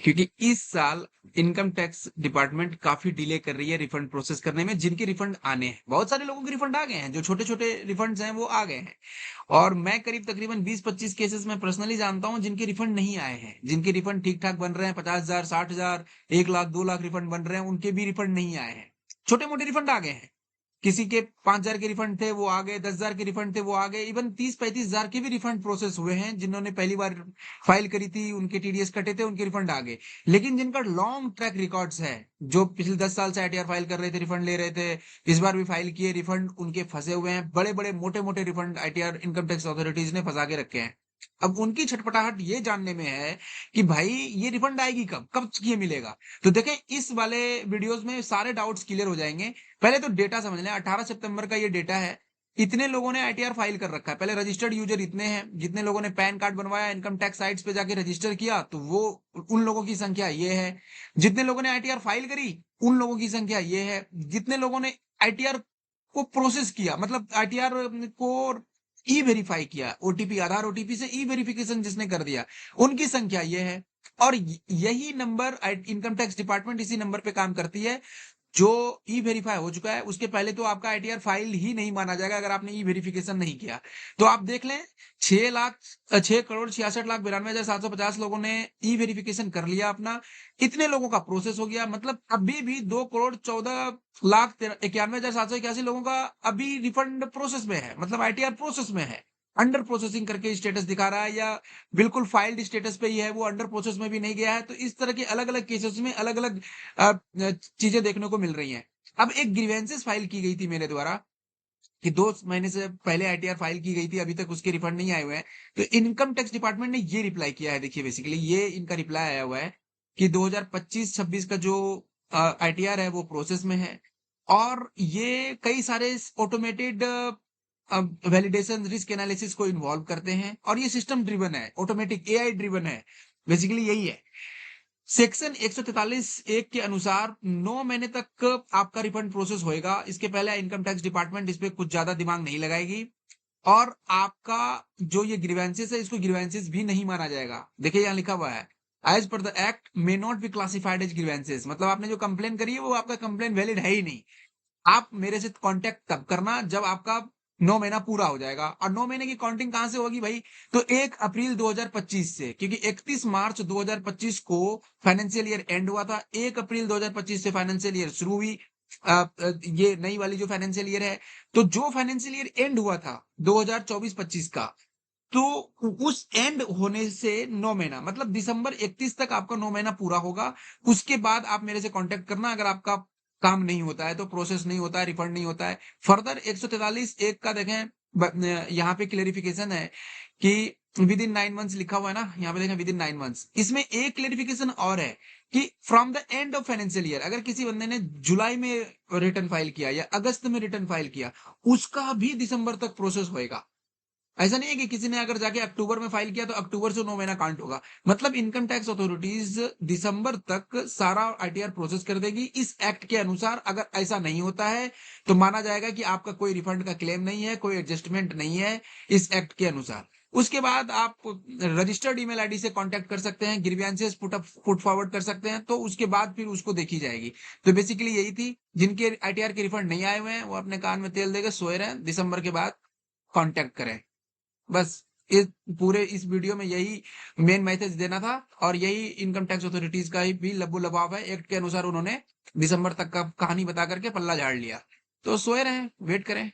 क्योंकि इस साल इनकम टैक्स डिपार्टमेंट काफी डिले कर रही है रिफंड प्रोसेस करने में, जिनके रिफंड आने हैं। बहुत सारे लोगों के रिफंड आ गए हैं, जो छोटे छोटे रिफंड्स हैं वो आ गए हैं। और मैं करीब तकरीबन 20-25 केसेस में पर्सनली जानता हूं जिनके रिफंड नहीं आए हैं, जिनके रिफंड ठीक ठाक बन रहे हैं, 50,000, 60,000, 1 लाख, 2 लाख रिफंड बन रहे हैं, उनके भी रिफंड नहीं आए हैं। छोटे मोटे रिफंड आ गए हैं। किसी के 5,000 के रिफंड थे वो आ गए, 10,000 के रिफंड थे वो आ गए, इवन 30-35,000 के भी रिफंड प्रोसेस हुए हैं। जिन्होंने पहली बार फाइल करी थी, उनके टीडीएस कटे थे, उनके रिफंड आ गए। लेकिन जिनका लॉन्ग ट्रैक रिकॉर्ड्स है, जो पिछले 10 साल से आईटीआर फाइल कर रहे थे, रिफंड ले रहे थे, इस बार भी फाइल किए, रिफंड उनके फंसे हुए हैं। बड़े बड़े मोटे मोटे refund ITR income tax authorities ने फंसा के रखे हैं। अब उनकी छटपटाहट ये जानने में है कि भाई ये रिफंड आएगी कब, कब ये मिलेगा। तो देखें, इस वाले वीडियोस में सारे डाउट्स क्लियर हो जाएंगे। पहले तो डेटा समझ लें। 18 सितंबर का ये डेटा है। इतने लोगों ने आईटीआर फाइल कर रखा है। पहले रजिस्टर्ड यूजर इतने हैं। जितने लोगों ने पैन कार्ड बनवाया, इनकम टैक्स साइट्स पे जाके रजिस्टर किया, तो वो उन लोगों की संख्या ये है। जितने लोगों ने आईटीआर फाइल करी, उन लोगों की संख्या ये है। जितने लोगों ने आईटीआर को प्रोसेस किया, मतलब आईटीआर को ई वेरीफाई किया, ओटीपी, आधार ओटीपी से ई वेरिफिकेशन जिसने कर दिया, उनकी संख्या ये है। और यही नंबर इनकम टैक्स डिपार्टमेंट इसी नंबर पे काम करती है। जो ई वेरीफाई हो चुका है, उसके पहले तो आपका आईटीआर फाइल ही नहीं माना जाएगा अगर आपने ई वेरिफिकेशन नहीं किया। तो आप देख लें, 6,66,92,92,750 लोगों ने ई वेरिफिकेशन कर लिया अपना। इतने लोगों का प्रोसेस हो गया, मतलब अभी भी 2,14,91,781 लोगों का अभी रिफंड प्रोसेस में है, मतलब आईटीआर प्रोसेस में है। अंडर प्रोसेसिंग करके स्टेटस दिखा रहा है, या बिल्कुल फाइल्ड स्टेटस पे ही है, वो अंडर प्रोसेस में भी नहीं गया है। तो इस तरह के अलग अलग केसेस में अलग अलग चीजें देखने को मिल रही हैं। अब एक ग्रीवेंसेस फाइल की गई थी मेरे द्वारा, कि 2 महीने से पहले आईटीआर फाइल की गई थी, अभी तक उसके रिफंड नहीं आए हुए हैं। तो इनकम टैक्स डिपार्टमेंट ने ये रिप्लाई किया है। देखिए, बेसिकली ये इनका रिप्लाई आया हुआ है कि 2025-26 का जो आईटीआर है वो प्रोसेस में है। और ये कई सारे ऑटोमेटेड वैलिडेशन, रिस्क एनालिसिस को इन्वॉल्व करते हैं, और ये सिस्टम ड्रिवन है, ऑटोमेटिक एआई ड्रिवन है। बेसिकली यही है। सेक्शन 143(1) के अनुसार 9 महीने तक आपका रिफंड प्रोसेस होएगा। इसके पहले इनकम टैक्स डिपार्टमेंट इस पे कुछ ज्यादा दिमाग नहीं लगाएगी। और आपका जो ये ग्रीवेंसेस है, इसको ग्रीवेंसेस भी नहीं माना जाएगा। देखिए, यहाँ लिखा हुआ है, as per the act may not be classified as grievances. मतलब आपने जो कंप्लेन करी है, वो आपका कंप्लेन वैलिड है ही नहीं। आप मेरे से कांटेक्ट तब करना जब आपका 9 महीना पूरा हो जाएगा। और 9 महीने की काउंटिंग कहां से होगी भाई? तो 1 अप्रैल 2025 से, क्योंकि 31 मार्च 2025 को फाइनेंशियल ईयर एंड हुआ था। 1 अप्रैल 2025 से फाइनेंशियल ईयर शुरू हुई। ये नई वाली जो फाइनेंशियल ईयर है, तो जो फाइनेंशियल ईयर एंड हुआ था 2024-25 का, तो उस एंड होने से 9 महीना, मतलब दिसंबर 31 तक आपका 9 महीना पूरा होगा। उसके बाद आप मेरे से कांटेक्ट करना, अगर आपका काम नहीं होता है, तो प्रोसेस नहीं होता है, रिफंड नहीं होता है। फर्दर 143(1) का देखें, यहाँ पे क्लेरिफिकेशन है कि विद इन 9 मंथ्स लिखा हुआ है ना, यहाँ पे देखें विद इन 9 मंथ्स। इसमें एक क्लेरिफिकेशन और है कि from the end of financial year, अगर किसी बंदे ने जुलाई में रिटर्न फाइल किया या अगस्त में रिटर्न फाइल किया, उसका भी दिसंबर तक प्रोसेस होएगा। ऐसा नहीं है कि किसी ने अगर जाके अक्टूबर में फाइल किया तो अक्टूबर से 9 महीना काउंट होगा। मतलब इनकम टैक्स अथॉरिटीज दिसंबर तक सारा आईटीआर प्रोसेस कर देगी इस एक्ट के अनुसार। अगर ऐसा नहीं होता है, तो माना जाएगा कि आपका कोई रिफंड का क्लेम नहीं है, कोई एडजस्टमेंट नहीं है इस एक्ट के अनुसार। उसके बाद आप रजिस्टर्ड ईमेल आईडी से कांटेक्ट कर सकते हैं, ग्रीवेंसेस पुट फॉरवर्ड कर सकते हैं, तो उसके बाद फिर उसको देखी जाएगी। तो बेसिकली यही थी। जिनके आईटीआर के रिफंड नहीं आए हुए हैं, वो अपने कान में तेल देकर सोए रहे, दिसंबर के बाद कांटेक्ट करें। बस इस पूरे इस वीडियो में यही मेन मैसेज देना था। और यही इनकम टैक्स अथॉरिटीज का ही भी लबो लबाव है। एक्ट के अनुसार उन्होंने दिसंबर तक का कहानी बता करके पल्ला झाड़ लिया। तो सोए रहें, वेट करें।